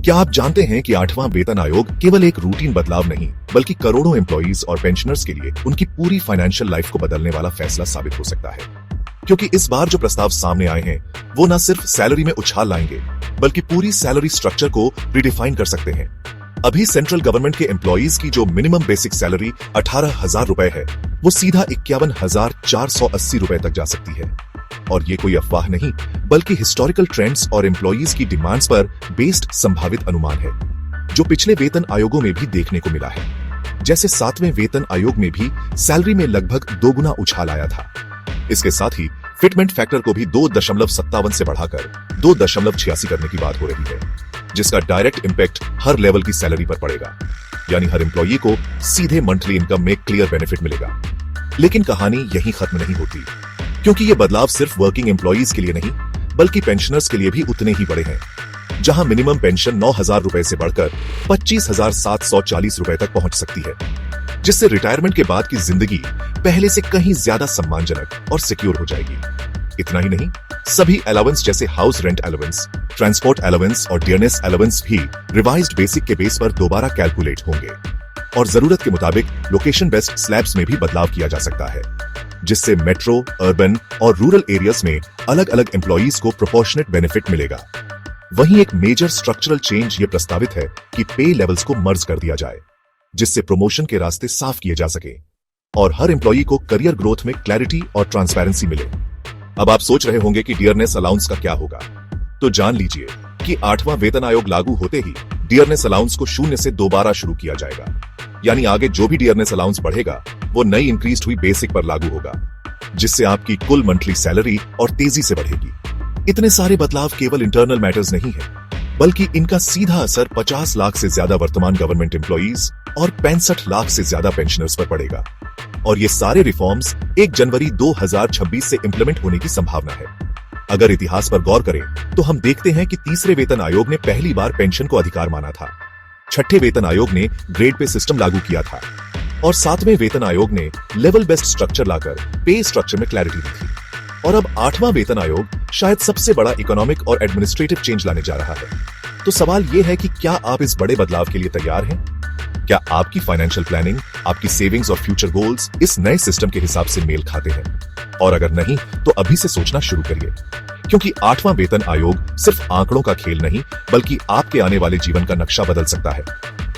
क्या आप जानते हैं कि 8वां वेतन आयोग केवल एक रूटीन बदलाव नहीं बल्कि करोड़ों एम्प्लॉइज और पेंशनर्स के लिए उनकी पूरी फाइनेंशियल लाइफ को बदलने वाला फैसला साबित हो सकता है। क्योंकि इस बार जो प्रस्ताव सामने आए हैं वो न सिर्फ सैलरी में उछाल लाएंगे बल्कि पूरी सैलरी स्ट्रक्चर को रिडिफाइन कर सकते हैं। अभी सेंट्रल गवर्नमेंट के एम्प्लॉइज की जो मिनिमम बेसिक सैलरी 18,000 रुपए है वो सीधा 51,480 रुपए तक जा सकती है। और ये कोई अफवाह नहीं बल्कि हिस्टोरिकल ट्रेंड्स और एम्प्लॉइज की डिमांड्स पर बेस्ड संभावित अनुमान है, जो पिछले वेतन आयोगों में भी देखने को मिला है। जैसे 7वें वेतन आयोग में भी सैलरी में लगभग 2 गुना उछाल आया था। इसके साथ ही फिटमेंट फैक्टर को भी 2.57 से बढ़ाकर 2.86 करने की बात हो रही है, जिसका डायरेक्ट इंपैक्ट हर लेवल की सैलरी पर पड़ेगा। यानी हर एम्प्लॉई को सीधे मंथली इनकम में क्लियर बेनिफिट मिलेगा। लेकिन कहानी यहीं खत्म नहीं होती, क्योंकि ये बदलाव सिर्फ वर्किंग एम्प्लॉइज के लिए नहीं बल्कि पेंशनर्स के लिए भी उतने ही बड़े हैं, जहां मिनिमम पेंशन 9,000 रुपए से बढ़कर 25,740 रुपए तक पहुंच सकती है, जिससे रिटायरमेंट के बाद की जिंदगी पहले से कहीं ज्यादा सम्मानजनक और सिक्योर हो जाएगी। इतना ही नहीं, सभी अलाउंस जैसे house rent allowance, transport allowance और डियरनेस अलाउंस भी रिवाइज्ड बेसिक के बेस पर दोबारा कैलकुलेट होंगे और जरूरत के मुताबिक लोकेशन बेस्ड स्लैब्स में भी बदलाव किया जा सकता है, जिससे मेट्रो, अर्बन और रूरल एरियाज में अलग अलग एम्प्लॉइज को प्रोपोर्शनेट बेनिफिट मिलेगा। वहीं एक मेजर स्ट्रक्चरल चेंज ये प्रस्तावित है कि पे लेवल्स को मर्ज कर दिया जाए, जिससे प्रमोशन के रास्ते साफ किए जा सके और हर एम्प्लॉई को करियर ग्रोथ में क्लैरिटी और ट्रांसपेरेंसी मिले। अब आप सोच रहे होंगे कि डियरनेस अलाउंस का क्या होगा, तो जान लीजिए कि 8वां वेतन आयोग लागू होते ही डियरनेस अलाउंस को 0 से दोबारा शुरू किया जाएगा। यानी आगे जो भी डियरनेस अलाउंस बढ़ेगा वो नई इंक्रीज हुई बेसिक पर लागू होगा, जिससे आपकी कुल मंथली सैलरी और तेजी से बढ़ेगी। इतने सारे बदलाव केवल इंटरनल मैटर्स नहीं है, बल्कि इनका सीधा असर 50 लाख से ज्यादा वर्तमान गवर्नमेंट एम्प्लॉइज और 65 लाख से ज्यादा पेंशनर्स पर पड़ेगा। और ये सारे रिफॉर्म्स 1 जनवरी 2026 से इंप्लीमेंट होने की संभावना है। अगर इतिहास पर गौर करें तो हम देखते हैं कि तीसरे वेतन आयोग ने पहली बार पेंशन को अधिकार माना था, 6ठे वेतन आयोग ने ग्रेड पे सिस्टम लागू किया था और 7वें वेतन आयोग ने लेवल बेस्ड स्ट्रक्चर लाकर पे स्ट्रक्चर में क्लैरिटी दी थी। और अब 8वां वेतन आयोग शायद सबसे बड़ा इकोनॉमिक और एडमिनिस्ट्रेटिव चेंज लाने जा रहा है। तो सवाल यह है कि क्या आप इस बड़े बदलाव के लिए तैयार हैं? क्या आपकी फाइनेंशियल प्लानिंग, आपकी सेविंग्स और फ्यूचर गोल्स इस नए सिस्टम के हिसाब से मेल खाते हैं? और अगर नहीं तो अभी से सोचना शुरू करिए, क्योंकि 8वां वेतन आयोग सिर्फ आंकड़ों का खेल नहीं बल्कि आपके आने वाले जीवन का नक्शा बदल सकता है।